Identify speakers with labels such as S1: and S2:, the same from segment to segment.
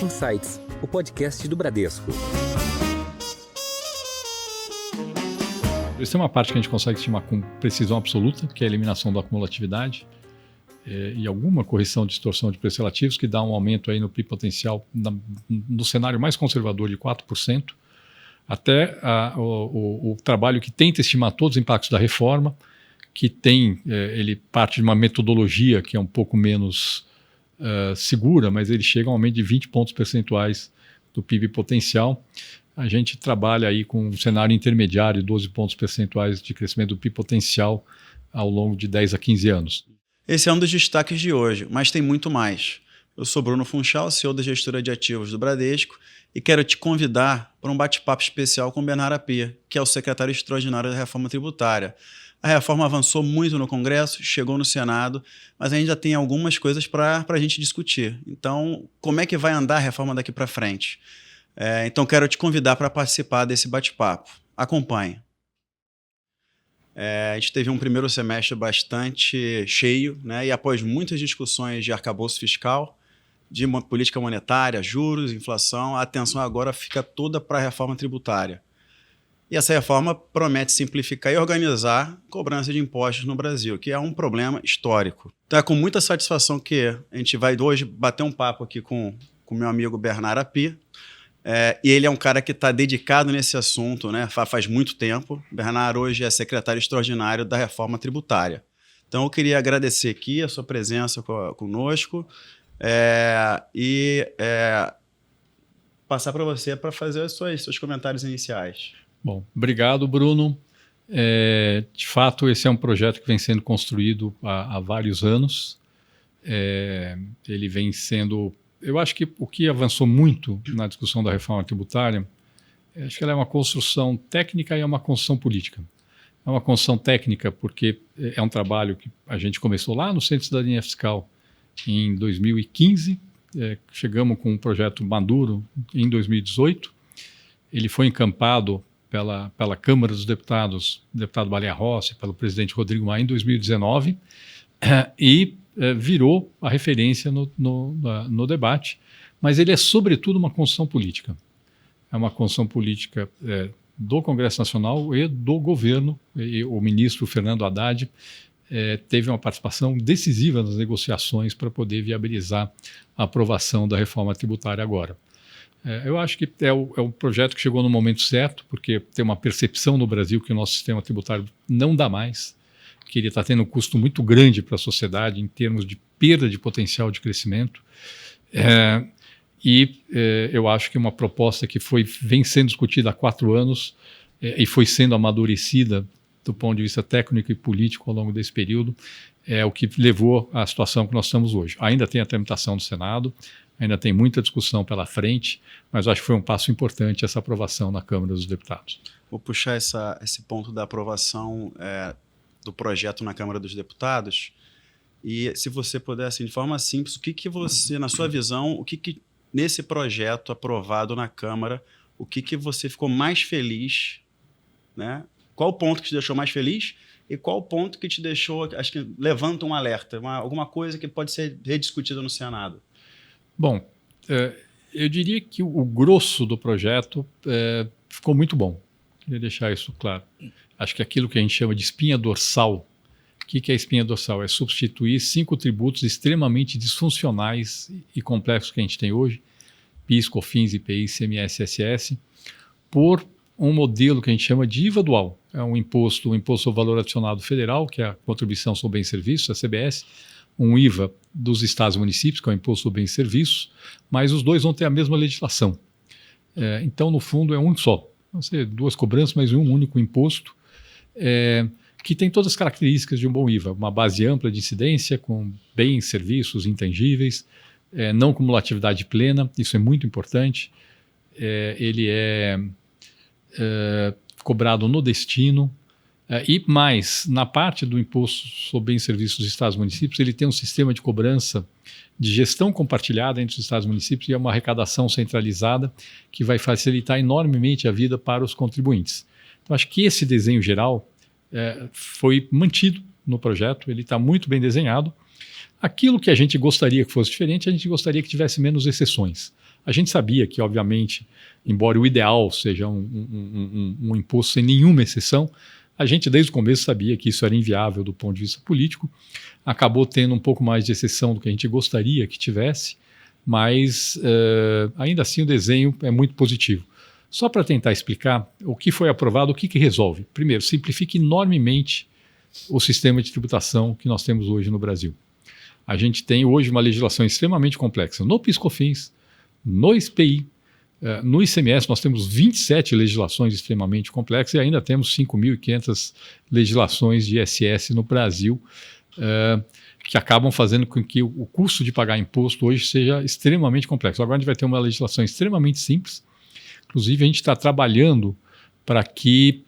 S1: Insights, o podcast do Bradesco.
S2: Essa é uma parte que a gente consegue estimar com precisão absoluta, que é a eliminação da acumulatividade e alguma correção de distorção de preços relativos, que dá um aumento aí no PIB potencial no cenário mais conservador de 4%, até o trabalho que tenta estimar todos os impactos da reforma, que ele parte de uma metodologia que é um pouco menos segura, mas ele chega a um aumento de 20 pontos percentuais do PIB potencial. A gente trabalha aí com um cenário intermediário de 12 pontos percentuais de crescimento do PIB potencial ao longo de 10 a 15 anos.
S3: Esse é um dos destaques de hoje, mas tem muito mais. Eu sou Bruno Funchal, CEO da Gestora de Ativos do Bradesco, e quero te convidar para um bate-papo especial com Bernard Apier, que é o secretário extraordinário da Reforma Tributária. A reforma avançou muito no Congresso, chegou no Senado, mas ainda tem algumas coisas para a gente discutir. Então, como é que vai andar a reforma daqui para frente? Então, quero te convidar para participar desse bate-papo. Acompanhe. A gente teve um primeiro semestre bastante cheio, né? E após muitas discussões de arcabouço fiscal, de política monetária, juros, inflação, a atenção agora fica toda para a reforma tributária. E essa reforma promete simplificar e organizar a cobrança de impostos no Brasil, que é um problema histórico. Então é com muita satisfação que a gente vai hoje bater um papo aqui com o meu amigo Bernard Apier. E ele é um cara que está dedicado nesse assunto, né? Faz muito tempo. Bernard hoje é secretário extraordinário da Reforma Tributária. Então eu queria agradecer aqui a sua presença conosco e passar para você para fazer os seus comentários iniciais.
S2: Bom, obrigado, Bruno. De fato, esse é um projeto que vem sendo construído há vários anos. Ele vem sendo... Eu acho que o que avançou muito na discussão da reforma tributária, acho que ela é uma construção técnica e é uma construção política. É uma construção técnica porque é um trabalho que a gente começou lá no Centro de Cidadania Fiscal em 2015, chegamos com um projeto maduro em 2018, ele foi encampado pela Câmara dos Deputados, o deputado Baleia Rossi, pelo presidente Rodrigo Maia em 2019, e virou a referência no debate, mas ele é sobretudo uma construção política. É uma construção política do Congresso Nacional e do governo, e o ministro Fernando Haddad teve uma participação decisiva nas negociações para poder viabilizar a aprovação da reforma tributária agora. Eu acho que é um projeto que chegou no momento certo, porque tem uma percepção no Brasil que o nosso sistema tributário não dá mais, que ele está tendo um custo muito grande para a sociedade em termos de perda de potencial de crescimento. Eu acho que uma proposta que vem sendo discutida há 4 anos e foi sendo amadurecida do ponto de vista técnico e político ao longo desse período, é o que levou à situação que nós estamos hoje. Ainda tem a tramitação do Senado, ainda tem muita discussão pela frente, mas acho que foi um passo importante essa aprovação na Câmara dos Deputados.
S3: Vou puxar esse ponto da aprovação do projeto na Câmara dos Deputados e, se você puder, assim, de forma simples, o que você, na sua visão, o que nesse projeto aprovado na Câmara, o que você ficou mais feliz, né? Qual o ponto que te deixou mais feliz e qual o ponto que te deixou, acho que levanta um alerta, alguma coisa que pode ser rediscutida no Senado?
S2: Bom, eu diria que o grosso do projeto ficou muito bom. Queria deixar isso claro. Acho que aquilo que a gente chama de espinha dorsal, o que é espinha dorsal? É substituir 5 tributos extremamente disfuncionais e complexos que a gente tem hoje, PIS, COFINS, IPI, ICMS, ISS, por um modelo que a gente chama de IVA dual. É um imposto sobre valor adicionado federal, que é a contribuição sobre bens e serviços, a CBS, um IVA dos estados e municípios, que é o imposto sobre bens e serviços, mas os dois vão ter a mesma legislação. Então, no fundo, é um só. Vão ser 2 cobranças, mas um único imposto, que tem todas as características de um bom IVA. Uma base ampla de incidência, com bens, serviços, intangíveis, não cumulatividade plena, isso é muito importante. Ele é cobrado no destino, e mais, na parte do imposto sobre bens e serviços dos estados e municípios, ele tem um sistema de cobrança de gestão compartilhada entre os estados e municípios e é uma arrecadação centralizada que vai facilitar enormemente a vida para os contribuintes. Então, acho que esse desenho geral foi mantido no projeto, ele está muito bem desenhado. Aquilo que a gente gostaria que fosse diferente, a gente gostaria que tivesse menos exceções. A gente sabia que, obviamente, embora o ideal seja um imposto sem nenhuma exceção, a gente desde o começo sabia que isso era inviável do ponto de vista político. Acabou tendo um pouco mais de exceção do que a gente gostaria que tivesse, mas ainda assim o desenho é muito positivo. Só para tentar explicar o que foi aprovado, o que resolve. Primeiro, simplifica enormemente o sistema de tributação que nós temos hoje no Brasil. A gente tem hoje uma legislação extremamente complexa no PIS/COFINS, no IPI, no ICMS nós temos 27 legislações extremamente complexas e ainda temos 5.500 legislações de ISS no Brasil, que acabam fazendo com que o custo de pagar imposto hoje seja extremamente complexo. Agora a gente vai ter uma legislação extremamente simples. Inclusive, a gente está trabalhando para que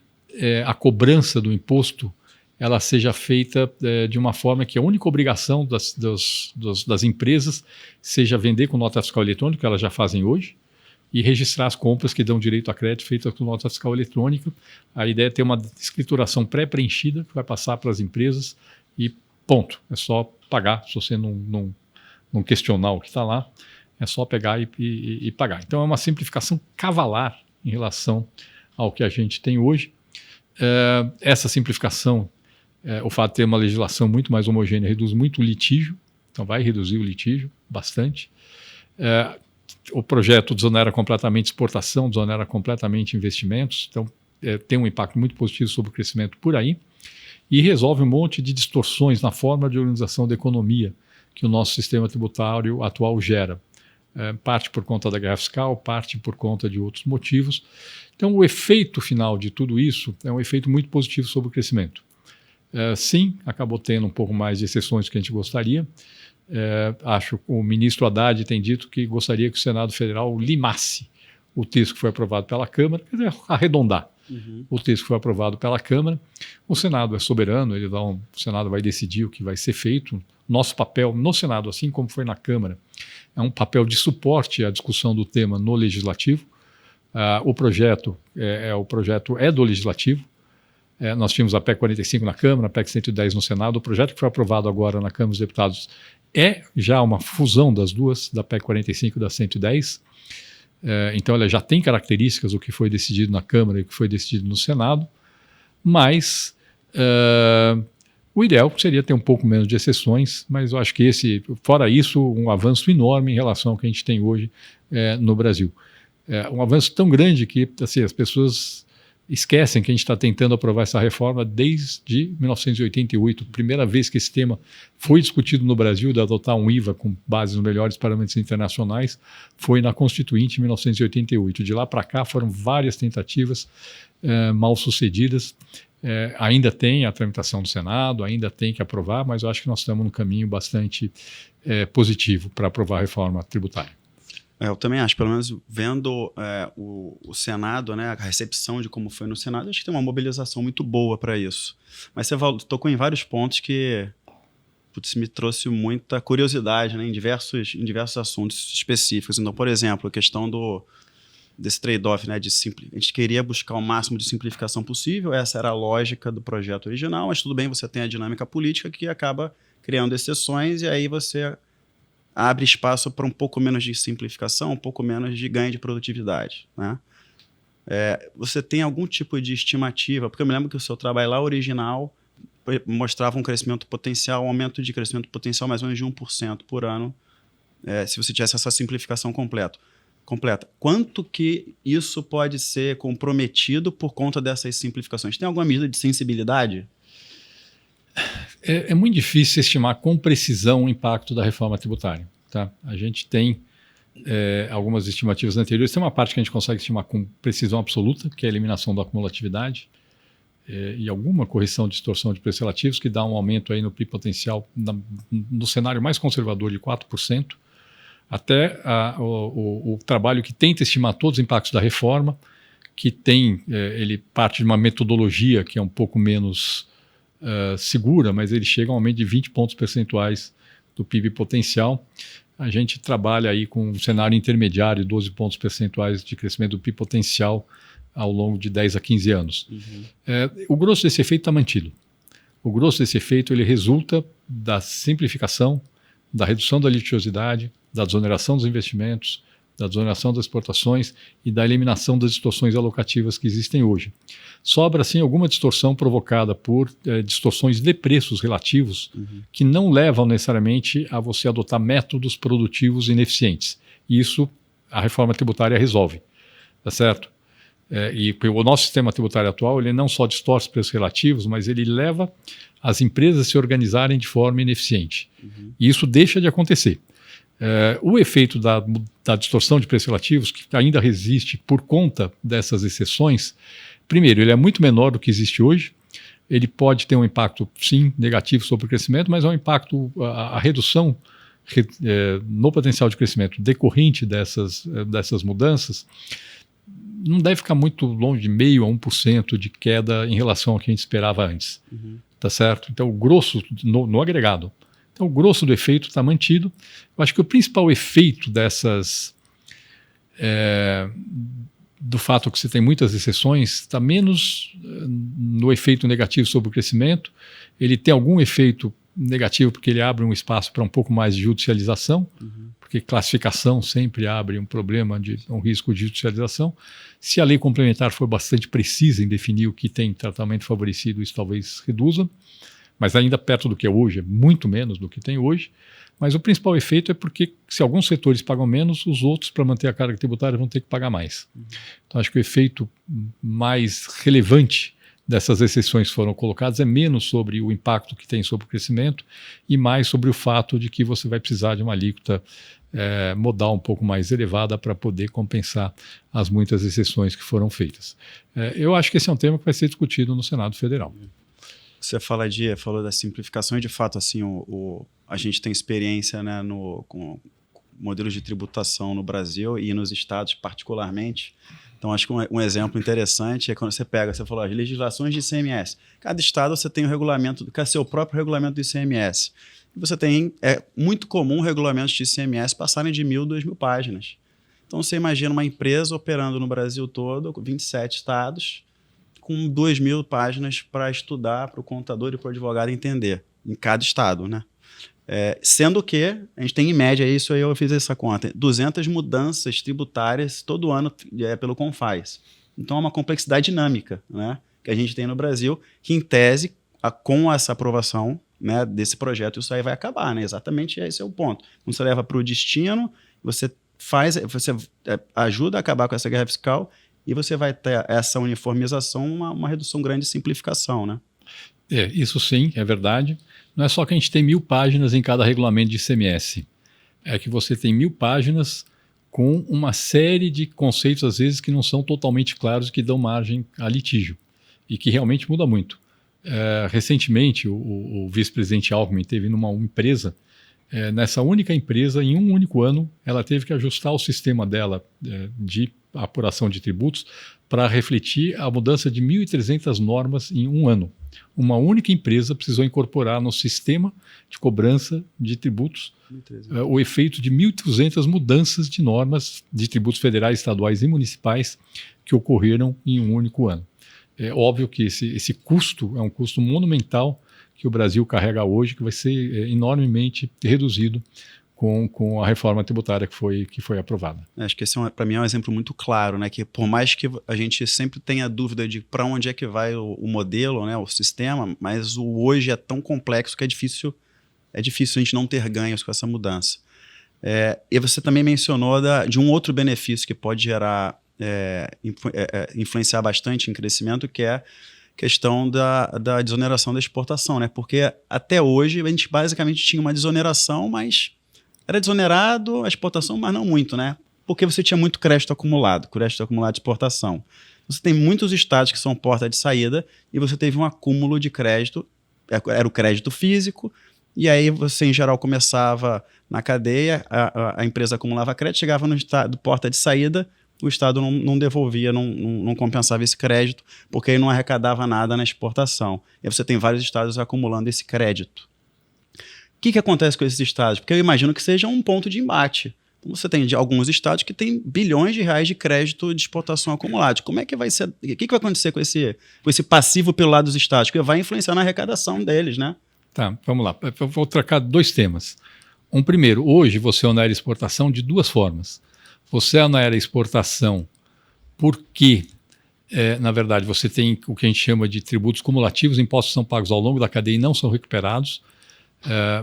S2: a cobrança do imposto ela seja feita de uma forma que a única obrigação das empresas seja vender com nota fiscal eletrônica, que elas já fazem hoje, e registrar as compras que dão direito a crédito feitas com nota fiscal eletrônica. A ideia é ter uma escrituração pré-preenchida que vai passar para as empresas e ponto. É só pagar, se você não questionar o que está lá, é só pegar e pagar. Então é uma simplificação cavalar em relação ao que a gente tem hoje. Essa simplificação, o fato de ter uma legislação muito mais homogênea, reduz muito o litígio, então vai reduzir o litígio bastante. O projeto desonera completamente exportação, desonera completamente investimentos, então tem um impacto muito positivo sobre o crescimento por aí e resolve um monte de distorções na forma de organização da economia que o nosso sistema tributário atual gera. Parte por conta da guerra fiscal, parte por conta de outros motivos. Então, o efeito final de tudo isso é um efeito muito positivo sobre o crescimento. Sim, acabou tendo um pouco mais de exceções do que a gente gostaria. Acho que o ministro Haddad tem dito que gostaria que o Senado Federal limasse o texto que foi aprovado pela Câmara, quer dizer, arredondar o texto que foi aprovado pela Câmara. O Senado é soberano, o Senado vai decidir o que vai ser feito. Nosso papel no Senado, assim como foi na Câmara, é um papel de suporte à discussão do tema no Legislativo. O projeto é do Legislativo. Nós tínhamos a PEC 45 na Câmara, a PEC 110 no Senado. O projeto que foi aprovado agora na Câmara dos Deputados é já uma fusão das duas, da PEC 45 e da 110. Então ela já tem características do que foi decidido na Câmara e o que foi decidido no Senado, mas o ideal seria ter um pouco menos de exceções, mas eu acho que fora isso, um avanço enorme em relação ao que a gente tem hoje no Brasil. Um avanço tão grande que assim, as pessoas esquecem que a gente está tentando aprovar essa reforma desde 1988, primeira vez que esse tema foi discutido no Brasil, de adotar um IVA com base nos melhores parâmetros internacionais, foi na Constituinte em 1988. De lá para cá foram várias tentativas mal sucedidas. Ainda tem a tramitação do Senado, ainda tem que aprovar, mas eu acho que nós estamos num caminho bastante positivo para aprovar a reforma tributária.
S3: Eu também acho, pelo menos vendo o Senado, né, a recepção de como foi no Senado, acho que tem uma mobilização muito boa para isso. Mas você tocou em vários pontos que me trouxe muita curiosidade, né, em diversos assuntos específicos. Então, por exemplo, a questão desse trade-off, né, a gente queria buscar o máximo de simplificação possível, essa era a lógica do projeto original, mas tudo bem, você tem a dinâmica política que acaba criando exceções e aí você abre espaço para um pouco menos de simplificação, um pouco menos de ganho de produtividade, né? Você tem algum tipo de estimativa? Porque eu me lembro que o seu trabalho lá original mostrava um crescimento potencial, um aumento de crescimento potencial mais ou menos de 1% por ano, se você tivesse essa simplificação completa. Quanto que isso pode ser comprometido por conta dessas simplificações? Tem alguma medida de sensibilidade?
S2: É muito difícil estimar com precisão o impacto da reforma tributária. Tá? A gente tem algumas estimativas anteriores. Tem uma parte que a gente consegue estimar com precisão absoluta, que é a eliminação da acumulatividade e alguma correção de distorção de preços relativos, que dá um aumento aí no PIB potencial no cenário mais conservador de 4%, até o trabalho que tenta estimar todos os impactos da reforma, que ele parte de uma metodologia que é um pouco menos segura, mas ele chega a um aumento de 20 pontos percentuais do PIB potencial. A gente trabalha aí com um cenário intermediário, 12 pontos percentuais de crescimento do PIB potencial ao longo de 10 a 15 anos. O grosso desse efeito está mantido. O grosso desse efeito ele resulta da simplificação, da redução da litigiosidade, da desoneração dos investimentos, da desoneração das exportações e da eliminação das distorções alocativas que existem hoje. Sobra, sim, alguma distorção provocada por distorções de preços relativos que não levam necessariamente a você adotar métodos produtivos ineficientes. Isso a reforma tributária resolve, tá certo? E o nosso sistema tributário atual, ele não só distorce preços relativos, mas ele leva as empresas a se organizarem de forma ineficiente. E isso deixa de acontecer. O efeito da distorção de preços relativos, que ainda resiste por conta dessas exceções, primeiro, ele é muito menor do que existe hoje. Ele pode ter um impacto, sim, negativo sobre o crescimento, mas é um impacto, a redução no potencial de crescimento decorrente dessas mudanças não deve ficar muito longe de 0,5% a 1% de queda em relação ao que a gente esperava antes. Tá certo? Então, o grosso, no agregado. Então, o grosso do efeito está mantido. Eu acho que o principal efeito do fato que você tem muitas exceções está menos no efeito negativo sobre o crescimento. Ele tem algum efeito negativo porque ele abre um espaço para um pouco mais de judicialização, porque classificação sempre abre um problema, um risco de judicialização. Se a lei complementar for bastante precisa em definir o que tem tratamento favorecido, isso talvez reduza, mas ainda perto do que é hoje, é muito menos do que tem hoje. Mas o principal efeito é porque se alguns setores pagam menos, os outros, para manter a carga tributária, vão ter que pagar mais. Então, acho que o efeito mais relevante dessas exceções que foram colocadas é menos sobre o impacto que tem sobre o crescimento e mais sobre o fato de que você vai precisar de uma alíquota modal um pouco mais elevada para poder compensar as muitas exceções que foram feitas. Eu acho que esse é um tema que vai ser discutido no Senado Federal.
S3: Você falou da simplificação e, de fato, assim, a gente tem experiência, né, com modelos de tributação no Brasil e nos estados particularmente. Então, acho que um exemplo interessante é quando você falou as legislações de ICMS. Cada estado você tem seu próprio regulamento do ICMS. E você tem, é muito comum regulamentos de ICMS passarem de 1.000, 2.000 páginas. Então, você imagina uma empresa operando no Brasil todo, com 27 estados, com 2.000 páginas para estudar, para o contador e para o advogado entender, em cada estado, né? Sendo que a gente tem, em média, isso aí eu fiz essa conta, 200 mudanças tributárias todo ano pelo CONFAS. Então, é uma complexidade dinâmica, né, que a gente tem no Brasil, que, em tese, com essa aprovação, né, desse projeto, isso aí vai acabar, né? Exatamente esse é o ponto. Quando você leva para o destino, você ajuda a acabar com essa guerra fiscal e você vai ter essa uniformização, uma redução grande de simplificação, né?
S2: Isso sim, é verdade. Não é só que a gente tem 1.000 páginas em cada regulamento de ICMS. É que você tem 1.000 páginas com uma série de conceitos, às vezes, que não são totalmente claros e que dão margem a litígio. E que realmente muda muito. Recentemente, o vice-presidente Alckmin teve numa empresa. Nessa única empresa, em um único ano, ela teve que ajustar o sistema dela de apuração de tributos para refletir a mudança de 1.300 normas em um ano. Uma única empresa precisou incorporar no sistema de cobrança de tributos o efeito de 1.200 mudanças de normas de tributos federais, estaduais e municipais que ocorreram em um único ano. É óbvio que esse custo é um custo monumental que o Brasil carrega hoje, que vai ser enormemente reduzido com a reforma tributária que foi aprovada.
S3: Acho que esse, para mim, é um exemplo muito claro, né? Que por mais que a gente sempre tenha dúvida de para onde é que vai o modelo, né? O sistema, mas o hoje é tão complexo que é difícil a gente não ter ganhos com essa mudança. E você também mencionou de um outro benefício que pode gerar, influenciar bastante em crescimento, que é questão da desoneração da exportação, né? Porque até hoje a gente basicamente tinha uma desoneração, mas era desonerado a exportação, mas não muito, né? Porque você tinha muito crédito acumulado de exportação. Você tem muitos estados que são porta de saída e você teve um acúmulo de crédito, era o crédito físico, e aí você, em geral, começava na cadeia, a empresa acumulava crédito, chegava no estado porta de saída, o Estado não devolvia, não compensava esse crédito, porque aí não arrecadava nada na exportação. E aí você tem vários estados acumulando esse crédito. O que acontece com esses estados? Porque eu imagino que seja um ponto de embate. Então, você tem alguns estados que têm bilhões de reais de crédito de exportação acumulado. Como é que vai ser? O que vai acontecer com esse passivo pelo lado dos estados? Que vai influenciar na arrecadação deles, né?
S2: Tá, vamos lá. Eu vou trocar dois temas. Primeiro, hoje você onera exportação de duas formas. você onera a exportação porque, na verdade, você tem o que a gente chama de tributos cumulativos, impostos são pagos ao longo da cadeia e não são recuperados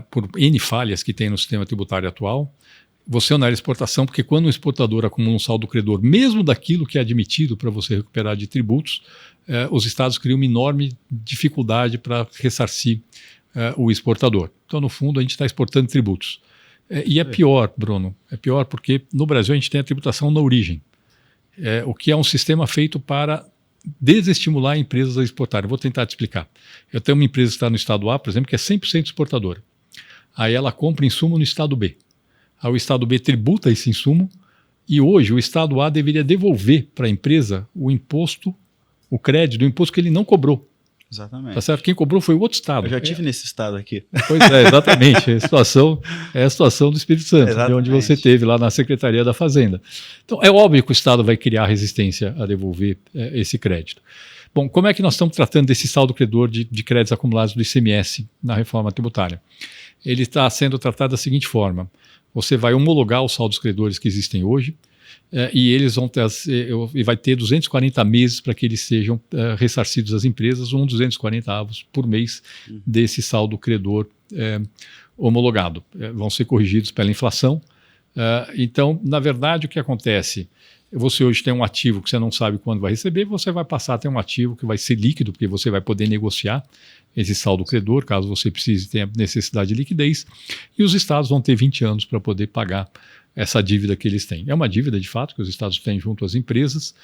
S2: por N falhas que tem no sistema tributário atual. Você onera a exportação porque quando o exportador acumula um saldo credor, mesmo daquilo que é admitido para você recuperar de tributos, os estados criam uma enorme dificuldade para ressarcir o exportador. Então, no fundo, a gente está exportando tributos. E é pior, Bruno, é pior porque no Brasil a gente tem a tributação na origem, o que é um sistema feito para desestimular empresas a exportarem. Eu vou tentar te explicar. Eu tenho uma empresa que está no estado A, por exemplo, que é 100% exportadora. Aí ela compra insumo no estado B. Aí o estado B tributa esse insumo e hoje o estado A deveria devolver para a empresa o imposto, o crédito, o imposto que ele não cobrou.
S3: Exatamente.
S2: Tá certo? Quem cobrou foi o outro estado.
S3: Eu já tive nesse estado aqui.
S2: Pois é, exatamente. É a situação do Espírito Santo, de onde você teve lá na Secretaria da Fazenda. Então, é óbvio que o Estado vai criar resistência a devolver esse crédito. Bom, como é que nós estamos tratando desse saldo credor de créditos acumulados do ICMS na reforma tributária? Ele está sendo tratado da seguinte forma: você vai homologar os saldos credores que existem hoje, e eles vão ter, e vai ter 240 meses para que eles sejam ressarcidos às empresas, 240 avos por mês desse saldo credor homologado. Vão ser corrigidos pela inflação. Então, na verdade, o que acontece? Você hoje tem um ativo que você não sabe quando vai receber, você vai passar a ter um ativo que vai ser líquido, porque você vai poder negociar esse saldo credor, caso você precise ter necessidade de liquidez, e os estados vão ter 20 anos para poder pagar essa dívida que eles têm. É uma dívida, de fato, que os estados têm junto às empresas,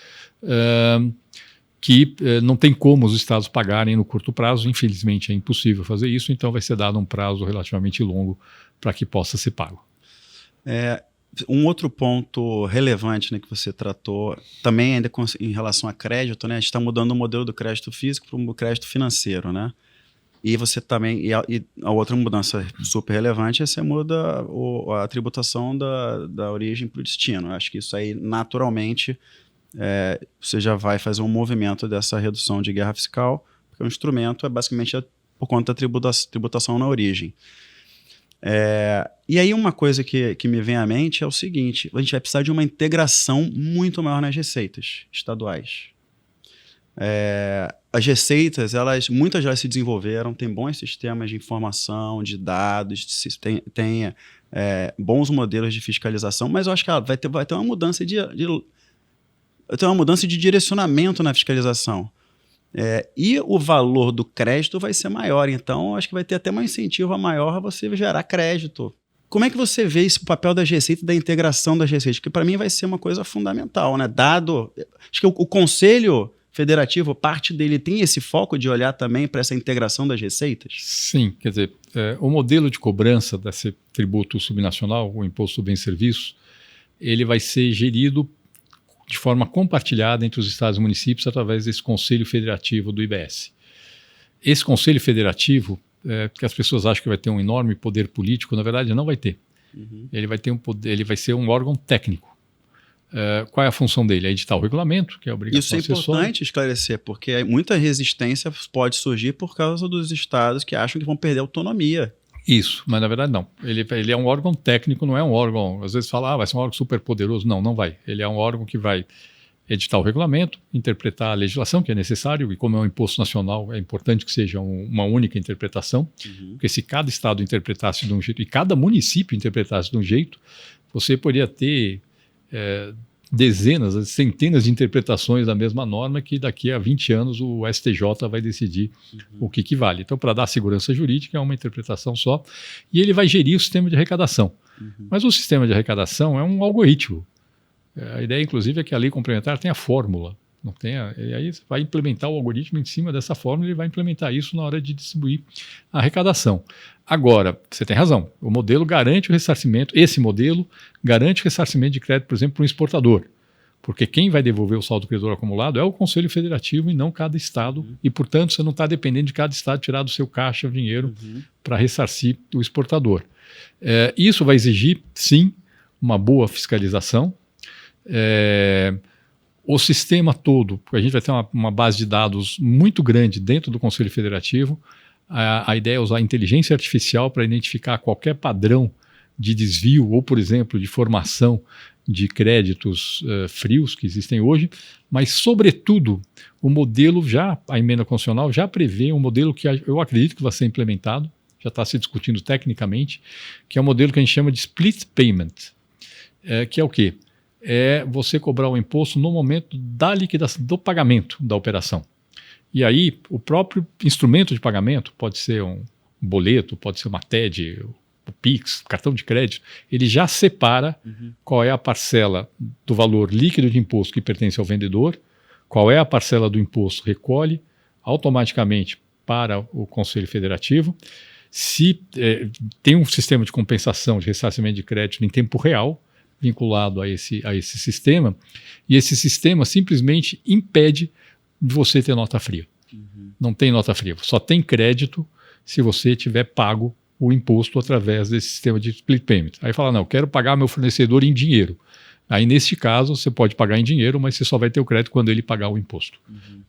S2: que não tem como os estados pagarem no curto prazo, infelizmente é impossível fazer isso, então vai ser dado um prazo relativamente longo para que possa ser pago.
S3: Um outro ponto relevante, né, que você tratou, também ainda em relação a crédito, né, a gente está mudando o modelo do crédito físico para o crédito financeiro, né? E você também, e a outra mudança super relevante é você muda a tributação da origem para o destino. Eu acho que isso aí, naturalmente, você já vai fazer um movimento dessa redução de guerra fiscal, porque o instrumento é basicamente por conta da tributação na origem. E aí uma coisa que me vem à mente é o seguinte: a gente vai precisar de uma integração muito maior nas receitas estaduais. As receitas, muitas já se desenvolveram, tem bons sistemas de informação, de dados, tem bons modelos de fiscalização, mas eu acho que vai ter uma mudança de direcionamento na fiscalização. E o valor do crédito vai ser maior, então acho que vai ter até um incentivo maior a você gerar crédito. Como é que você vê esse papel das receitas, da integração das receitas? Porque para mim vai ser uma coisa fundamental, né? Acho que o Conselho Federativo, parte dele tem esse foco de olhar também para essa integração das receitas?
S2: Sim, quer dizer, o modelo de cobrança desse tributo subnacional, o Imposto sobre Bens e Serviços, ele vai ser gerido de forma compartilhada entre os estados e municípios através desse Conselho Federativo do IBS. Esse Conselho Federativo, que as pessoas acham que vai ter um enorme poder político, na verdade não vai ter. Ele vai ter ele vai ser um órgão técnico. Qual é a função dele? É editar o regulamento, que é a obrigação
S3: acessória. Isso é importante esclarecer, porque muita resistência pode surgir por causa dos estados que acham que vão perder autonomia.
S2: Isso, mas na verdade não. Ele é um órgão técnico, não é um órgão... Às vezes fala, vai ser um órgão super poderoso. Não, não vai. Ele é um órgão que vai editar o regulamento, interpretar a legislação, que é necessário, e como é um imposto nacional, é importante que seja uma única interpretação, porque se cada estado interpretasse de um jeito e cada município interpretasse de um jeito, você poderia ter dezenas, centenas de interpretações da mesma norma que daqui a 20 anos o STJ vai decidir o que vale. Então, para dar segurança jurídica, é uma interpretação só, e ele vai gerir o sistema de arrecadação. Mas o sistema de arrecadação é um algoritmo. A ideia, inclusive, é que a lei complementar tenha fórmula. Não tenha, e aí você vai implementar o algoritmo em cima dessa fórmula e ele vai implementar isso na hora de distribuir a arrecadação. Agora, você tem razão, o modelo garante o ressarcimento, esse modelo garante o ressarcimento de crédito, por exemplo, para um exportador, porque quem vai devolver o saldo credor acumulado é o Conselho Federativo e não cada estado, e, portanto, você não está dependendo de cada estado tirar do seu caixa o dinheiro para ressarcir o exportador. Isso vai exigir, sim, uma boa fiscalização. O sistema todo, porque a gente vai ter uma base de dados muito grande dentro do Conselho Federativo. A ideia é usar a inteligência artificial para identificar qualquer padrão de desvio ou, por exemplo, de formação de créditos frios que existem hoje, mas, sobretudo, o modelo a emenda constitucional já prevê um modelo que eu acredito que vai ser implementado, já está se discutindo tecnicamente, que é um modelo que a gente chama de split payment, que é o quê? É você cobrar o imposto no momento da liquidação, do pagamento da operação. E aí, o próprio instrumento de pagamento, pode ser um boleto, pode ser uma TED, o Pix, cartão de crédito, ele já separa qual é a parcela do valor líquido de imposto que pertence ao vendedor, qual é a parcela do imposto recolhe automaticamente para o Conselho Federativo. Se tem um sistema de compensação de ressarcimento de crédito em tempo real, vinculado a esse sistema, e esse sistema simplesmente impede de você ter nota fria. Não tem nota fria, só tem crédito se você tiver pago o imposto através desse sistema de split payment. Aí fala, não, eu quero pagar meu fornecedor em dinheiro. Aí, neste caso, você pode pagar em dinheiro, mas você só vai ter o crédito quando ele pagar o imposto.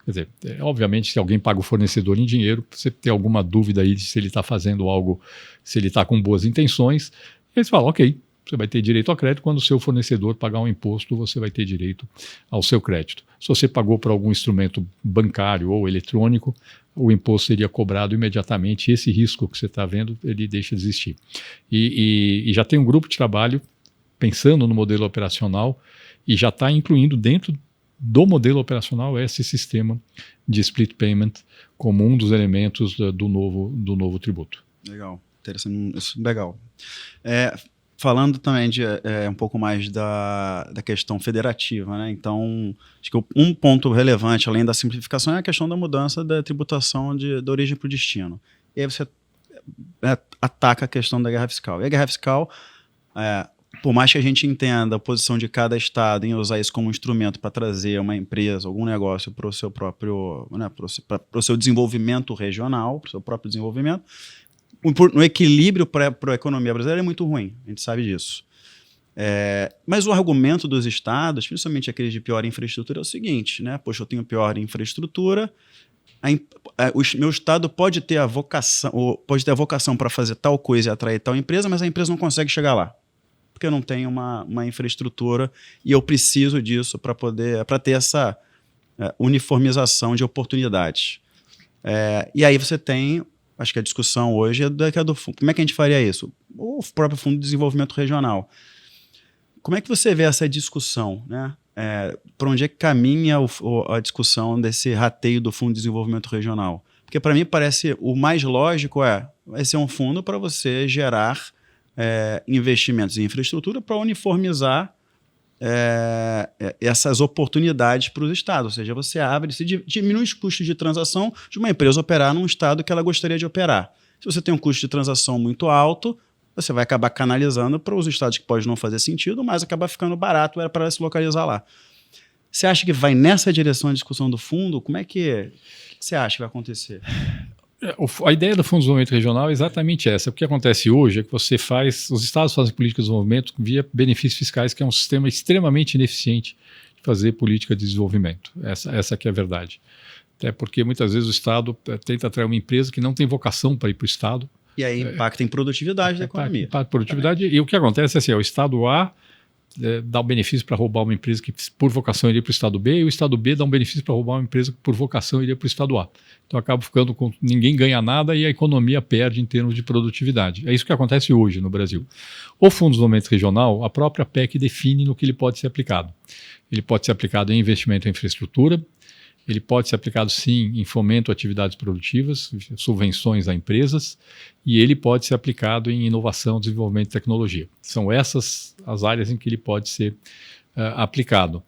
S2: Quer dizer, obviamente, se alguém paga o fornecedor em dinheiro, você tem alguma dúvida aí de se ele está fazendo algo, se ele está com boas intenções, e aí você fala, ok, você vai ter direito ao crédito, quando o seu fornecedor pagar um imposto, você vai ter direito ao seu crédito. Se você pagou por algum instrumento bancário ou eletrônico, o imposto seria cobrado imediatamente, e esse risco que você está vendo, ele deixa de existir. E já tem um grupo de trabalho pensando no modelo operacional e já está incluindo dentro do modelo operacional esse sistema de split payment como um dos elementos do novo tributo.
S3: Legal, interessante, isso, legal. Falando também de um pouco mais da questão federativa, né? Então, acho que um ponto relevante, além da simplificação, é a questão da mudança da tributação da origem para o destino. E aí você ataca a questão da guerra fiscal. E a guerra fiscal, por mais que a gente entenda a posição de cada estado em usar isso como instrumento para trazer uma empresa, algum negócio para o seu próprio, né, para o seu desenvolvimento regional, para o seu próprio desenvolvimento, no equilíbrio para a economia brasileira é muito ruim, a gente sabe disso. Mas o argumento dos estados, principalmente aqueles de pior infraestrutura, é o seguinte, né? Poxa, eu tenho pior infraestrutura, o meu estado pode ter a vocação para fazer tal coisa e atrair tal empresa, mas a empresa não consegue chegar lá, porque eu não tenho uma infraestrutura e eu preciso disso para ter essa uniformização de oportunidades. E aí você tem, acho que a discussão hoje é do fundo. Como é que a gente faria isso? O próprio Fundo de Desenvolvimento Regional. Como é que você vê essa discussão, né? Para onde é que caminha a discussão desse rateio do Fundo de Desenvolvimento Regional? Porque para mim parece o mais lógico vai ser um fundo para você gerar investimentos em infraestrutura para uniformizar essas oportunidades para os estados. Ou seja, você diminui os custos de transação de uma empresa operar num estado que ela gostaria de operar. Se você tem um custo de transação muito alto, você vai acabar canalizando para os estados que pode não fazer sentido, mas acaba ficando barato para se localizar lá. Você acha que vai nessa direção a discussão do fundo? Como é que você acha que vai acontecer?
S2: A ideia do Fundo de Desenvolvimento Regional é exatamente essa. O que acontece hoje é que os estados fazem políticas de desenvolvimento via benefícios fiscais, que é um sistema extremamente ineficiente de fazer política de desenvolvimento. Essa que é a verdade. Até porque muitas vezes o estado tenta atrair uma empresa que não tem vocação para ir para o estado. E aí
S3: impacta em produtividade da economia.
S2: Impacta em produtividade. E o que acontece é assim, o estado A dá um benefício para roubar uma empresa que por vocação iria para o estado B, e o estado B dá um benefício para roubar uma empresa que por vocação iria para o estado A. Então acaba ficando com ninguém ganha nada e a economia perde em termos de produtividade. É isso que acontece hoje no Brasil. O Fundo de Desenvolvimento Regional, a própria PEC define no que ele pode ser aplicado. Ele pode ser aplicado em investimento em infraestrutura, ele pode ser aplicado sim em fomento a atividades produtivas, subvenções a empresas, e ele pode ser aplicado em inovação, desenvolvimento e tecnologia. São essas as áreas em que ele pode ser aplicado.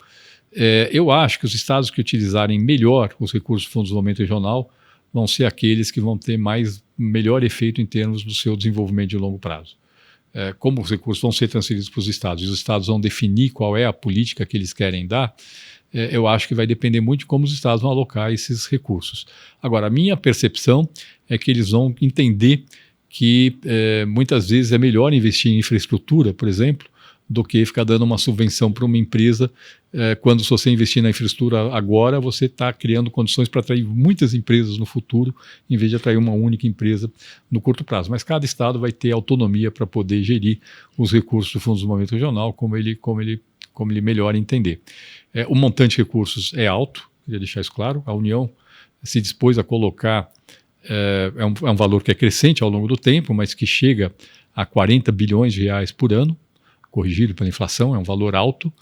S2: Eu acho que os estados que utilizarem melhor os recursos do Fundo de Desenvolvimento Regional vão ser aqueles que vão ter melhor efeito em termos do seu desenvolvimento de longo prazo. Como os recursos vão ser transferidos para os estados e os estados vão definir qual é a política que eles querem dar, eu acho que vai depender muito de como os estados vão alocar esses recursos. Agora, a minha percepção é que eles vão entender que muitas vezes é melhor investir em infraestrutura, por exemplo, do que ficar dando uma subvenção para uma empresa. Quando se você investir na infraestrutura agora, você está criando condições para atrair muitas empresas no futuro, em vez de atrair uma única empresa no curto prazo. Mas cada estado vai ter autonomia para poder gerir os recursos do Fundo de Desenvolvimento Regional como ele ele melhor entender. O montante de recursos é alto, queria deixar isso claro. A União se dispôs a colocar, é um valor que é crescente ao longo do tempo, mas que chega a 40 bilhões de reais por ano, corrigido pela inflação, é um valor alto,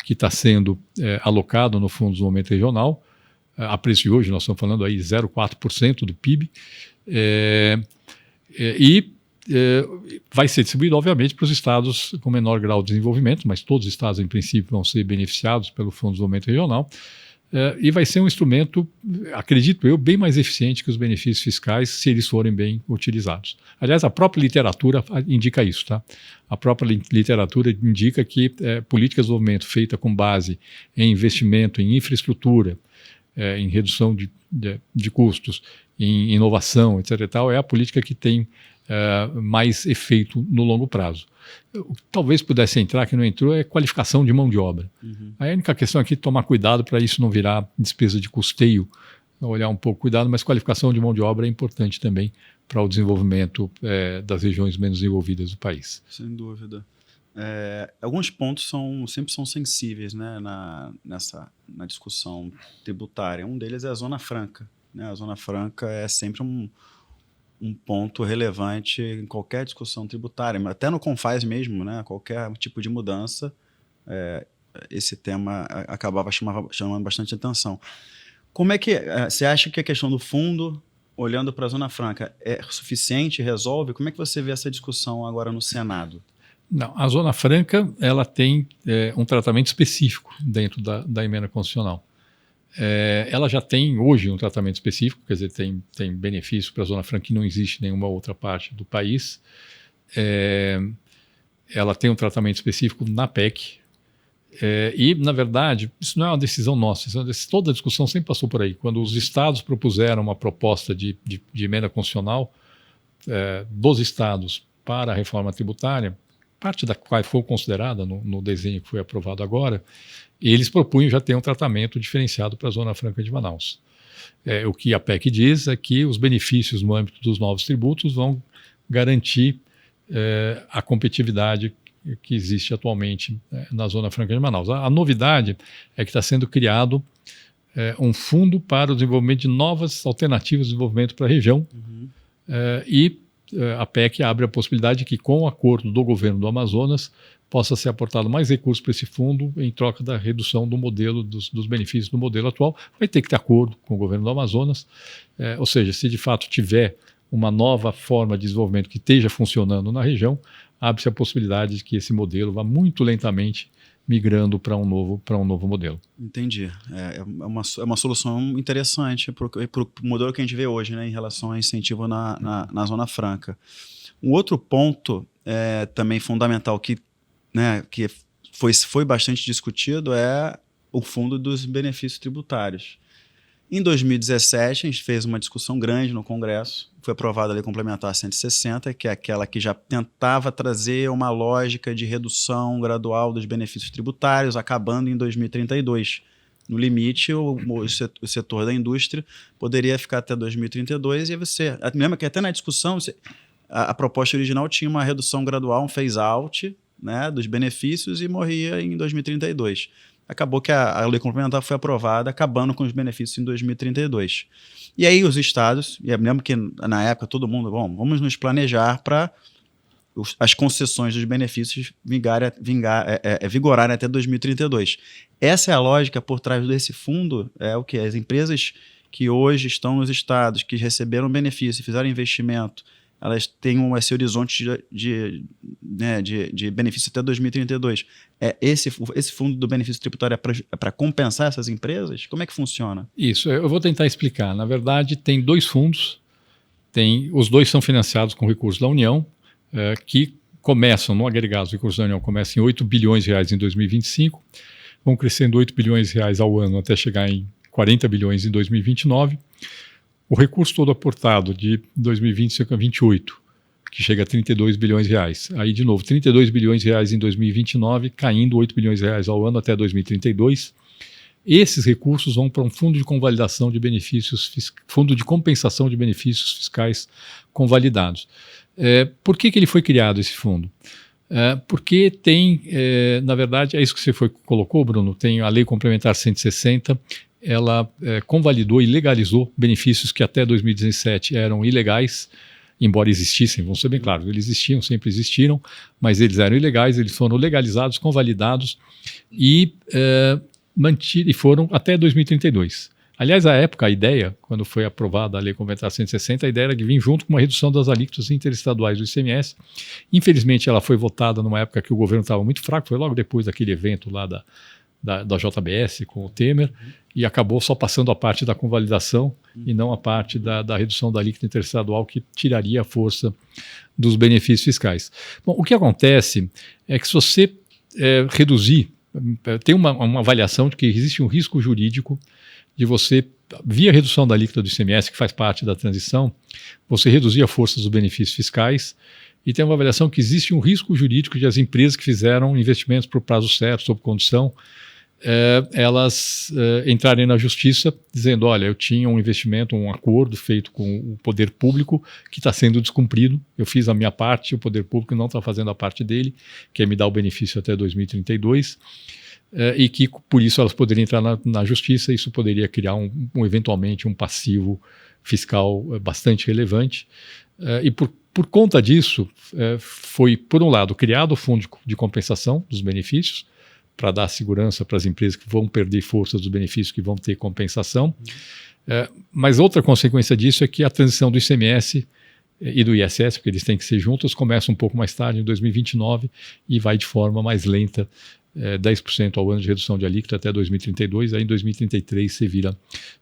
S2: que está sendo alocado no Fundo de Desenvolvimento Regional. A preço de hoje, nós estamos falando aí 0,4% do PIB, vai ser distribuído, obviamente, para os estados com menor grau de desenvolvimento, mas todos os estados, em princípio, vão ser beneficiados pelo Fundo de Desenvolvimento Regional, e vai ser um instrumento, acredito eu, bem mais eficiente que os benefícios fiscais, se eles forem bem utilizados. Aliás, a própria literatura indica isso, tá? A própria literatura indica que políticas de desenvolvimento feita com base em investimento em infraestrutura, em redução de custos, em inovação, etc. e tal, é a política que tem mais efeito no longo prazo. Talvez pudesse entrar, que não entrou, é qualificação de mão de obra. Uhum. A única questão aqui é tomar cuidado para isso não virar despesa de custeio, olhar um pouco cuidado, mas qualificação de mão de obra é importante também para o desenvolvimento das regiões menos desenvolvidas do país.
S3: Sem dúvida. Alguns pontos sempre são sensíveis, né, na discussão tributária. Um deles é a Zona Franca, né? A Zona Franca é sempre um ponto relevante em qualquer discussão tributária, até no CONFAS mesmo, né? Qualquer tipo de mudança, esse tema acabava chamando bastante atenção. Como é que você acha que a questão do fundo, olhando para a Zona Franca, é suficiente, resolve? Como é que você vê essa discussão agora no Senado?
S2: Não, a Zona Franca ela tem um tratamento específico dentro da emenda constitucional. Ela já tem hoje um tratamento específico, quer dizer, tem benefício para a Zona Franca que não existe em nenhuma outra parte do país. Ela tem um tratamento específico na PEC. E, na verdade, isso não é uma decisão nossa, toda a discussão sempre passou por aí. Quando os estados propuseram uma proposta de emenda constitucional dos estados para a reforma tributária, parte da qual foi considerada no desenho que foi aprovado agora, eles propunham já ter um tratamento diferenciado para a Zona Franca de Manaus. O que a PEC diz é que os benefícios no âmbito dos novos tributos vão garantir a competitividade que existe atualmente na Zona Franca de Manaus. A novidade é que está sendo criado um fundo para o desenvolvimento de novas alternativas de desenvolvimento para a região, e a PEC abre a possibilidade de que, com o acordo do governo do Amazonas, possa ser aportado mais recursos para esse fundo em troca da redução do modelo, dos benefícios do modelo atual. Vai ter que ter acordo com o governo do Amazonas, ou seja, se de fato tiver uma nova forma de desenvolvimento que esteja funcionando na região, abre-se a possibilidade de que esse modelo vá muito lentamente migrando para um novo modelo.
S3: Entendi. É uma solução interessante para o modelo que a gente vê hoje, né, em relação a incentivo na Zona Franca. Um outro ponto também fundamental que foi bastante discutido é o fundo dos benefícios tributários. Em 2017, a gente fez uma discussão grande no Congresso, foi aprovada a Lei Complementar 160, que é aquela que já tentava trazer uma lógica de redução gradual dos benefícios tributários, acabando em 2032. No limite, o setor da indústria poderia ficar até 2032, e você lembra que até na discussão a proposta original tinha uma redução gradual, um phase-out, né, dos benefícios, e morria em 2032. Acabou que a lei complementar foi aprovada, acabando com os benefícios em 2032. E aí os estados, e eu lembro que na época todo mundo, vamos nos planejar para as concessões dos benefícios vigorarem até 2032. Essa é a lógica por trás desse fundo, o que as empresas que hoje estão nos estados, que receberam benefício e fizeram investimento, elas têm esse horizonte de benefício até 2032. Esse fundo do benefício tributário é para compensar essas empresas? Como é que funciona?
S2: Isso, eu vou tentar explicar. Na verdade, tem dois fundos, os dois são financiados com recursos da União, que começam, no agregado, os recursos da União começam em 8 bilhões de reais em 2025, vão crescendo 8 bilhões de reais ao ano até chegar em 40 bilhões em 2029. O recurso todo aportado de 2020 a 2028, que chega a 32 bilhões de reais. Aí, de novo, 32 bilhões de reais em 2029, caindo 8 bilhões de reais ao ano até 2032. Esses recursos vão para um fundo de convalidação de benefícios, fundo de compensação de benefícios fiscais convalidados. Por que ele foi criado, esse fundo? Porque tem, na verdade, é isso que você colocou, Bruno, tem a Lei Complementar 160, ela convalidou e legalizou benefícios que até 2017 eram ilegais, embora existissem, vamos ser bem claros, eles existiam, sempre existiram, mas eles eram ilegais, eles foram legalizados, convalidados e foram até 2032. Aliás, à época, a ideia, quando foi aprovada a Lei Complementar 160, a ideia era de vir junto com uma redução das alíquotas interestaduais do ICMS. Infelizmente, ela foi votada numa época que o governo estava muito fraco, foi logo depois daquele evento lá da JBS com o Temer, e acabou só passando a parte da convalidação e não a parte da redução da alíquota interestadual, que tiraria a força dos benefícios fiscais. Bom, o que acontece é que se você reduzir, tem uma avaliação de que existe um risco jurídico de você, via redução da alíquota do ICMS, que faz parte da transição, você reduzir a força dos benefícios fiscais, e tem uma avaliação que existe um risco jurídico de as empresas que fizeram investimentos por prazo certo, sob condição, elas entrarem na justiça dizendo, olha, eu tinha um investimento, um acordo feito com o poder público que está sendo descumprido, eu fiz a minha parte, o poder público não está fazendo a parte dele, que é me dar o benefício até 2032, e que por isso elas poderiam entrar na justiça, isso poderia criar eventualmente um passivo fiscal bastante relevante, e por conta disso foi, por um lado, criado o fundo de compensação dos benefícios, para dar segurança para as empresas que vão perder força dos benefícios, que vão ter compensação. Mas outra consequência disso é que a transição do ICMS e do ISS, porque eles têm que ser juntos, começa um pouco mais tarde, em 2029, e vai de forma mais lenta, 10% ao ano de redução de alíquota até 2032, aí em 2033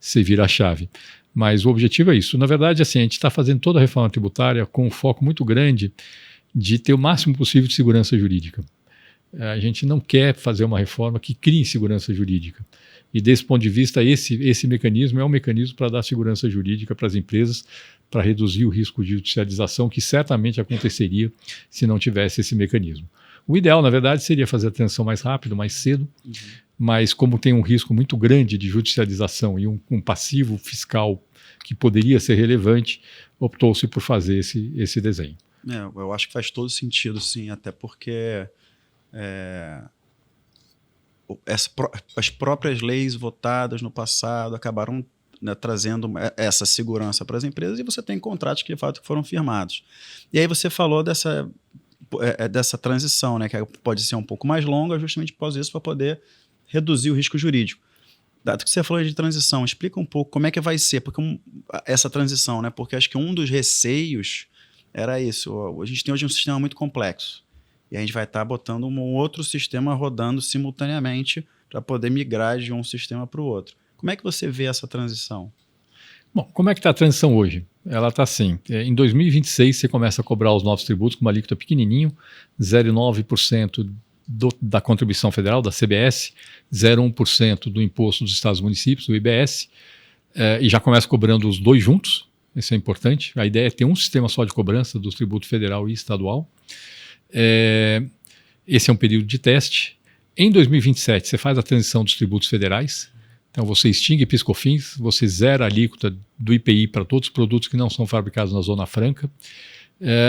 S2: você vira a chave. Mas o objetivo é isso. Na verdade, assim, a gente está fazendo toda a reforma tributária com um foco muito grande de ter o máximo possível de segurança jurídica. A gente não quer fazer uma reforma que crie insegurança jurídica. E desse ponto de vista, esse mecanismo é um mecanismo para dar segurança jurídica para as empresas, para reduzir o risco de judicialização, que certamente aconteceria se não tivesse esse mecanismo. O ideal, na verdade, seria fazer a transição mais rápido, mais cedo, mas como tem um risco muito grande de judicialização e um passivo fiscal que poderia ser relevante, optou-se por fazer esse desenho.
S3: Eu acho que faz todo sentido, sim, até porque as próprias leis votadas no passado acabaram, né, trazendo essa segurança para as empresas, e você tem contratos que de fato foram firmados. E aí você falou dessa transição, né, que pode ser um pouco mais longa, justamente por causa disso, para poder reduzir o risco jurídico. Dado que você falou de transição, explica um pouco como é que vai ser essa transição, né? Porque acho que um dos receios era isso. A gente tem hoje um sistema muito complexo. E a gente vai estar botando um outro sistema rodando simultaneamente para poder migrar de um sistema para o outro. Como é que você vê essa transição?
S2: Bom, como é que está a transição hoje? Ela está assim, em 2026 você começa a cobrar os novos tributos com uma alíquota pequenininho, 0,9% da contribuição federal, da CBS, 0,1% do imposto dos estados e municípios, do IBS, e já começa cobrando os dois juntos, isso é importante. A ideia é ter um sistema só de cobrança dos tributos federal e estadual. Esse é um período de teste. Em 2027, você faz a transição dos tributos federais. Então, você extingue PIS/COFINS, você zera a alíquota do IPI para todos os produtos que não são fabricados na Zona Franca,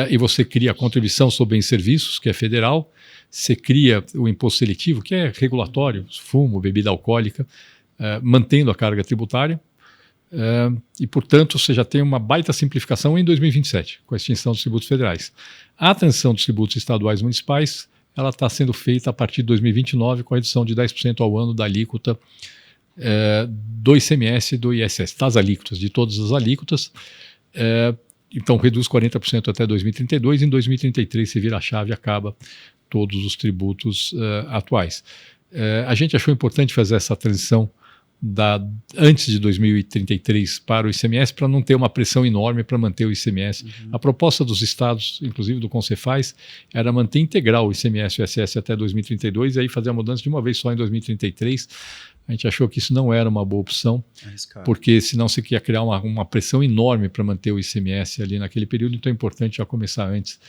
S2: e você cria a contribuição sobre bens e serviços, que é federal. Você cria o imposto seletivo, que é regulatório, fumo, bebida alcoólica, mantendo a carga tributária. E, portanto, você já tem uma baita simplificação em 2027, com a extinção dos tributos federais. A transição dos tributos estaduais e municipais, ela está sendo feita a partir de 2029, com a redução de 10% ao ano da alíquota do ICMS e do ISS, das alíquotas, de todas as alíquotas. Então, reduz 40% até 2032, em 2033 se vira a chave e acaba todos os tributos atuais. A gente achou importante fazer essa transição antes de 2033 para o ICMS, para não ter uma pressão enorme para manter o ICMS. A proposta dos estados, inclusive do Concefaz, era manter integral o ICMS e o ISS até 2032 e aí fazer a mudança de uma vez só em 2033. A gente achou que isso não era uma boa opção, porque senão você ia criar uma pressão enorme para manter o ICMS ali naquele período, então é importante já começar antes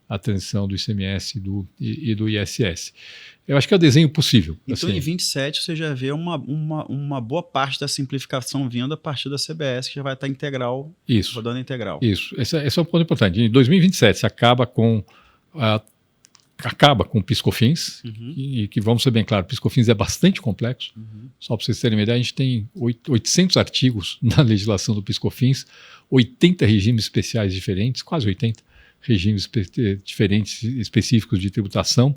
S2: a transição do ICMS e do ISS. Eu acho que é o desenho possíve.
S3: Então,
S2: assim,
S3: em 27, você já vê uma boa parte da simplificação vindo a partir da CBS, que já vai estar integral, rodando integral.
S2: Isso, esse é um ponto importante. Em 2027, você acaba com acaba com o PIS/COFINS, e que, vamos ser bem claros, o PIS/COFINS é bastante complexo. Só para vocês terem uma ideia, a gente tem 800 artigos na legislação do PIS/COFINS, 80 regimes especiais diferentes, quase 80 regimes diferentes específicos de tributação.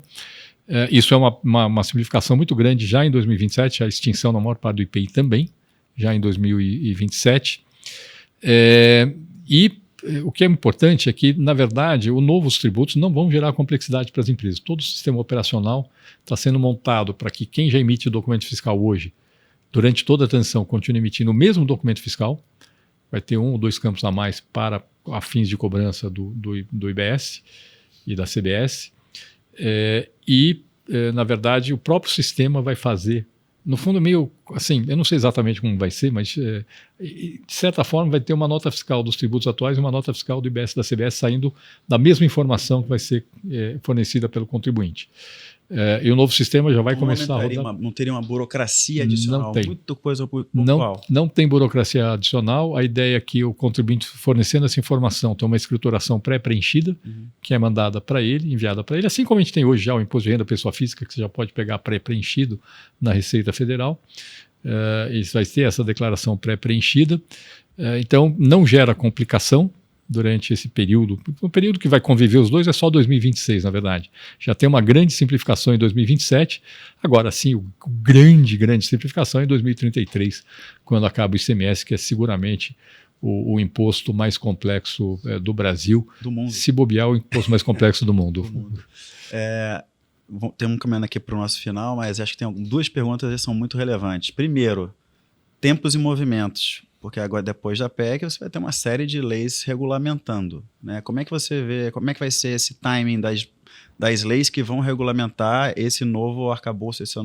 S2: Isso é uma simplificação muito grande já em 2027, a extinção na maior parte do IPI também, já em 2027. O que é importante é que, na verdade, os novos tributos não vão gerar complexidade para as empresas. Todo o sistema operacional está sendo montado para que quem já emite o documento fiscal hoje, durante toda a transição, continue emitindo o mesmo documento fiscal. Vai ter 1 ou 2 campos a mais para fins de cobrança do IBS e da CBS. Na verdade, o próprio sistema vai fazer, no fundo, meio assim, eu não sei exatamente como vai ser, mas de certa forma vai ter uma nota fiscal dos tributos atuais e uma nota fiscal do IBS e da CBS saindo da mesma informação que vai ser fornecida pelo contribuinte. E o novo sistema já vai começar a rodar.
S3: Não teria uma burocracia adicional?
S2: Não tem.
S3: Muita coisa pontual.
S2: Não tem burocracia adicional. A ideia é que o contribuinte, fornecendo essa informação, tem uma escrituração pré-preenchida, que é mandada para ele, enviada para ele, assim como a gente tem hoje já o imposto de renda pessoa física, que você já pode pegar pré-preenchido na Receita Federal. Isso vai ter essa declaração pré-preenchida. Então, não gera complicação durante esse período. O período que vai conviver os dois é só 2026, na verdade. Já tem uma grande simplificação em 2027. Agora sim, grande simplificação em 2033, quando acaba o ICMS, que é seguramente o imposto mais complexo do Brasil.
S3: Do mundo.
S2: Se bobear, o imposto mais complexo do mundo.
S3: Temos um caminhando aqui para o nosso final, mas acho que tem 2 perguntas que são muito relevantes. Primeiro, tempos e movimentos. Porque agora, depois da PEC, você vai ter uma série de leis regulamentando, né? Como é que você vê, como é que vai ser esse timing das leis que vão regulamentar esse novo arcabouço, esse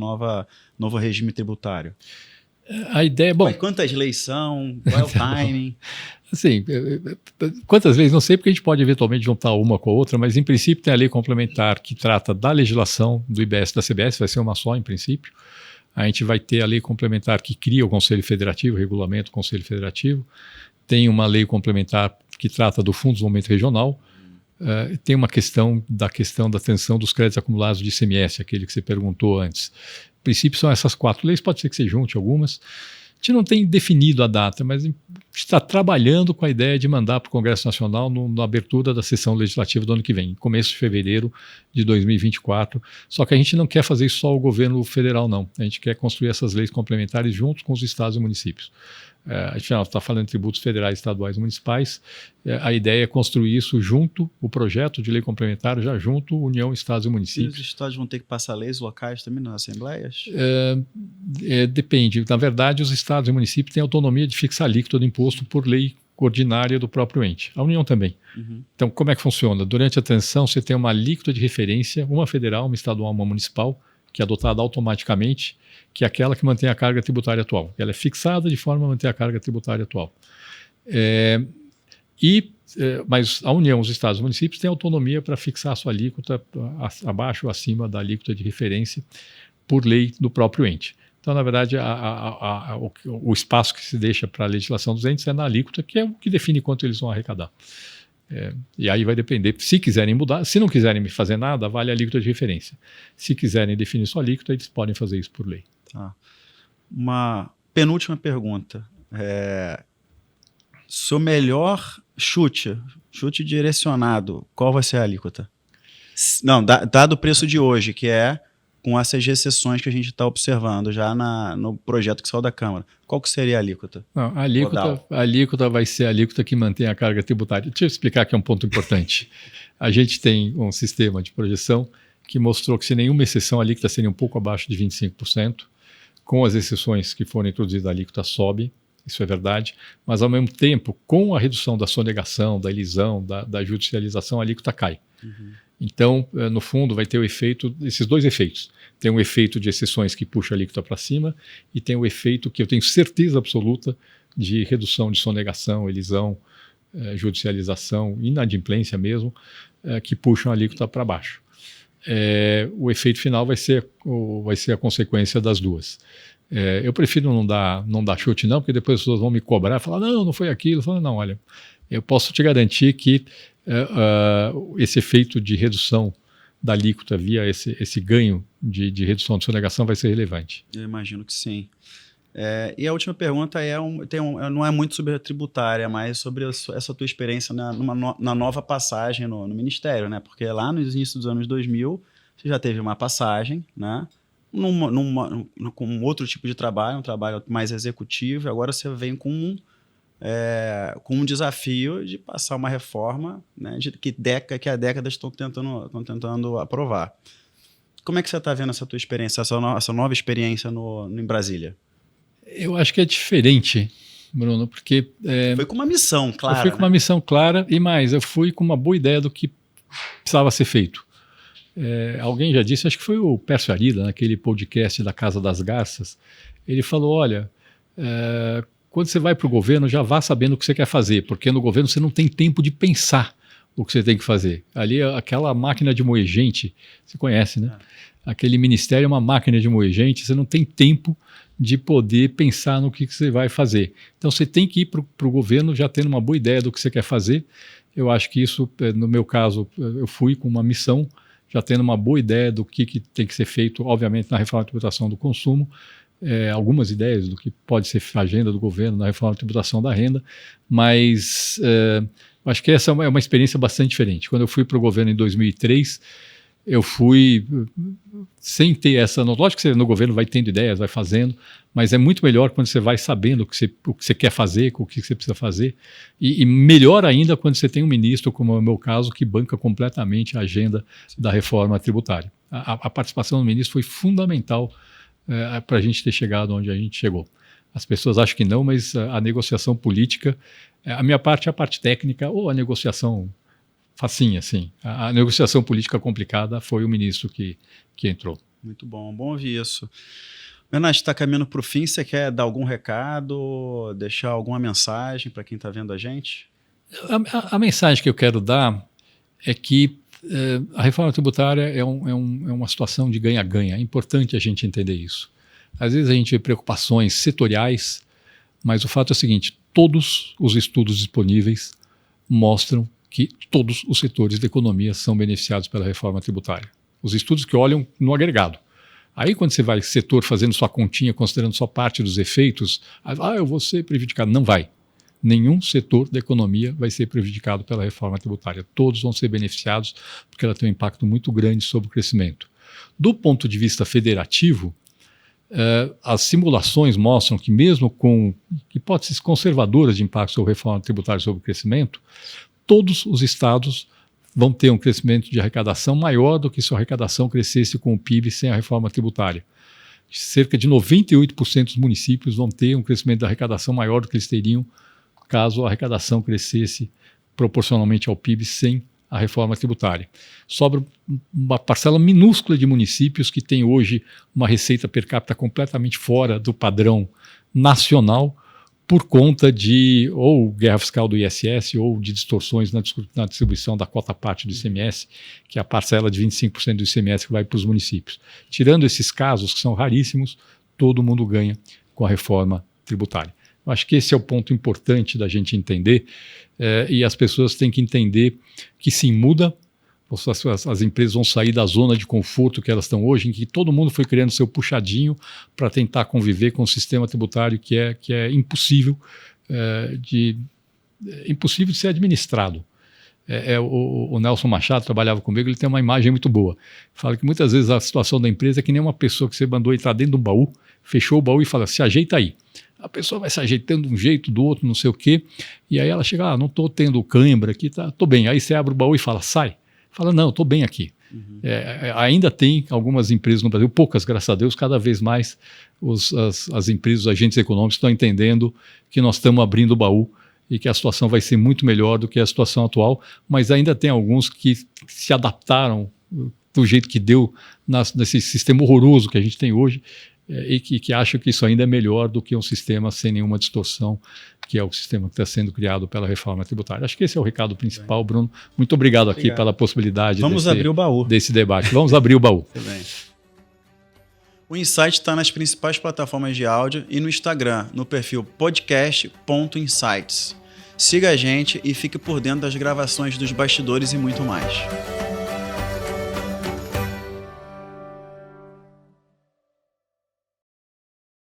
S3: novo regime tributário?
S2: A ideia, bom...
S3: Quantas leis são? Qual é o timing?
S2: Assim, quantas leis? Não sei, porque a gente pode eventualmente juntar uma com a outra, mas em princípio tem a lei complementar que trata da legislação do IBS e da CBS, vai ser uma só em princípio. A gente vai ter a lei complementar que cria o Conselho Federativo, regulamento do Conselho Federativo. Tem uma lei complementar que trata do Fundo de Desenvolvimento Regional. Tem uma questão da transição dos créditos acumulados de ICMS, aquele que você perguntou antes. Em princípio, são essas 4 leis. Pode ser que você junte algumas. A gente não tem definido a data, mas a gente está trabalhando com a ideia de mandar para o Congresso Nacional na abertura da sessão legislativa do ano que vem, começo de fevereiro de 2024. Só que a gente não quer fazer isso só o governo federal, não. A gente quer construir essas leis complementares junto com os estados e municípios. A gente está falando de tributos federais, estaduais e municipais. A ideia é construir isso junto, o projeto de lei complementar, já junto União, estados e municípios.
S3: E os estados vão ter que passar leis locais também nas assembleias?
S2: Depende. Na verdade, os estados e municípios têm autonomia de fixar a alíquota do imposto por lei ordinária do próprio ente. A União também. Então, como é que funciona? Durante a transição, você tem uma alíquota de referência, uma federal, uma estadual, uma municipal, que é adotada automaticamente, que é aquela que mantém a carga tributária atual. Ela é fixada de forma a manter a carga tributária atual. Mas a União, os estados e os municípios têm autonomia para fixar a sua alíquota abaixo ou acima da alíquota de referência por lei do próprio ente. Então, na verdade, o espaço que se deixa para a legislação dos entes é na alíquota, que é o que define quanto eles vão arrecadar. E aí vai depender, se quiserem mudar, se não quiserem fazer nada, vale a alíquota de referência. Se quiserem definir sua alíquota, eles podem fazer isso por lei.
S3: Tá. Uma penúltima pergunta. Seu melhor chute direcionado, qual vai ser a alíquota? Não, dado o preço de hoje, que é com essas recessões que a gente está observando já no projeto que saiu da Câmara. Qual que seria a alíquota?
S2: Não, a alíquota vai ser a alíquota que mantém a carga tributária. Deixa eu explicar que é um ponto importante. A gente tem um sistema de projeção que mostrou que, sem nenhuma exceção, a alíquota seria um pouco abaixo de 25%. Com as exceções que foram introduzidas, a alíquota sobe, isso é verdade, mas, ao mesmo tempo, com a redução da sonegação, da elisão, da judicialização, a alíquota cai. Então, no fundo, vai ter esses 2 efeitos. Tem um efeito de exceções que puxa a alíquota para cima e tem o efeito que eu tenho certeza absoluta de redução de sonegação, elisão, judicialização, inadimplência mesmo, que puxam a alíquota para baixo. O efeito final vai ser a consequência das duas. Eu prefiro não dar chute não, porque depois as pessoas vão me cobrar e falar, não foi aquilo. Eu falo, não, olha, eu posso te garantir que esse efeito de redução da alíquota via esse ganho de redução de sonegação vai ser relevante.
S3: Eu imagino que sim. E a última pergunta não é muito sobre a tributária, mas sobre essa tua experiência na nova passagem no Ministério, né? Porque lá no início dos anos 2000, você já teve uma passagem, né? Com outro tipo de trabalho, um trabalho mais executivo, e agora você vem com um desafio de passar uma reforma, né, que há décadas estão tentando aprovar. Como é que você está vendo essa tua experiência, essa nova experiência em Brasília?
S2: Eu acho que é diferente, Bruno, porque...
S3: Foi com uma missão clara.
S2: Eu fui com uma missão clara e mais, eu fui com uma boa ideia do que precisava ser feito. Alguém já disse, acho que foi o Pércio Arida, naquele podcast da Casa das Garças, ele falou, olha, quando você vai para o governo, já vá sabendo o que você quer fazer, porque no governo você não tem tempo de pensar o que você tem que fazer. Ali, aquela máquina de moer gente, você conhece, né? Aquele ministério é uma máquina de moer gente, você não tem tempo de poder pensar no que você vai fazer. Então, você tem que ir para o governo já tendo uma boa ideia do que você quer fazer. Eu acho que isso, no meu caso, eu fui com uma missão, já tendo uma boa ideia do que tem que ser feito, obviamente, na reforma da tributação do consumo, algumas ideias do que pode ser a agenda do governo na reforma da tributação da renda, mas acho que essa é uma experiência bastante diferente. Quando eu fui para o governo em 2003, eu fui sem ter essa... Lógico que você no governo vai tendo ideias, vai fazendo, mas é muito melhor quando você vai sabendo o que você quer fazer, o que você precisa fazer, e melhor ainda quando você tem um ministro, como é o meu caso, que banca completamente a agenda da reforma tributária. A participação do ministro foi fundamental para a gente ter chegado onde a gente chegou. As pessoas acham que não, mas a negociação política, a minha parte é a parte técnica, ou a negociação facinha, assim. A negociação política complicada foi o ministro que entrou.
S3: Muito bom ouvir isso. Renato, está caminhando para o fim, você quer dar algum recado, deixar alguma mensagem para quem está vendo a gente?
S2: A mensagem que eu quero dar é que a reforma tributária é uma situação de ganha-ganha. É importante a gente entender isso. Às vezes a gente vê preocupações setoriais, mas o fato é o seguinte, todos os estudos disponíveis mostram que todos os setores da economia são beneficiados pela reforma tributária. Os estudos que olham no agregado. Aí quando você vai setor fazendo sua continha, considerando só parte dos efeitos, eu vou ser prejudicado. Não vai. Nenhum setor da economia vai ser prejudicado pela reforma tributária. Todos vão ser beneficiados porque ela tem um impacto muito grande sobre o crescimento. Do ponto de vista federativo, as simulações mostram que mesmo com hipóteses conservadoras de impacto sobre a reforma tributária sobre o crescimento, todos os estados vão ter um crescimento de arrecadação maior do que se a arrecadação crescesse com o PIB sem a reforma tributária. Cerca de 98% dos municípios vão ter um crescimento da arrecadação maior do que eles teriam caso a arrecadação crescesse proporcionalmente ao PIB sem a reforma tributária. Sobra uma parcela minúscula de municípios que tem hoje uma receita per capita completamente fora do padrão nacional por conta de ou guerra fiscal do ISS ou de distorções na distribuição da cota parte do ICMS, que é a parcela de 25% do ICMS que vai para os municípios. Tirando esses casos, que são raríssimos, todo mundo ganha com a reforma tributária. Eu acho que esse é o ponto importante da gente entender, e as pessoas têm que entender que sim, muda, as empresas vão sair da zona de conforto que elas estão hoje, em que todo mundo foi criando seu puxadinho para tentar conviver com um sistema tributário que é impossível, impossível de ser administrado. O Nelson Machado trabalhava comigo, ele tem uma imagem muito boa. Fala que muitas vezes a situação da empresa é que nem uma pessoa que você mandou entrar dentro do baú, fechou o baú e fala, se ajeita aí. A pessoa vai se ajeitando de um jeito, do outro, não sei o quê, e aí ela chega, não estou tendo cãibra aqui, estou bem. Aí você abre o baú e fala, sai. Fala, não, estou bem aqui. Uhum. Ainda tem algumas empresas no Brasil, poucas, graças a Deus, cada vez mais as empresas, os agentes econômicos estão entendendo que nós estamos abrindo o baú e que a situação vai ser muito melhor do que a situação atual, mas ainda tem alguns que se adaptaram do jeito que deu nesse sistema horroroso que a gente tem hoje, e que acham que isso ainda é melhor do que um sistema sem nenhuma distorção, que é o sistema que está sendo criado pela reforma tributária. Acho que esse é o recado principal, Bruno. Muito obrigado aqui pela possibilidade
S3: abrir o baú.
S2: Desse debate. Vamos abrir o baú.
S3: Muito bem. O Insight está nas principais plataformas de áudio e no Instagram, no perfil podcast.insights. Siga a gente e fique por dentro das gravações dos bastidores e muito mais.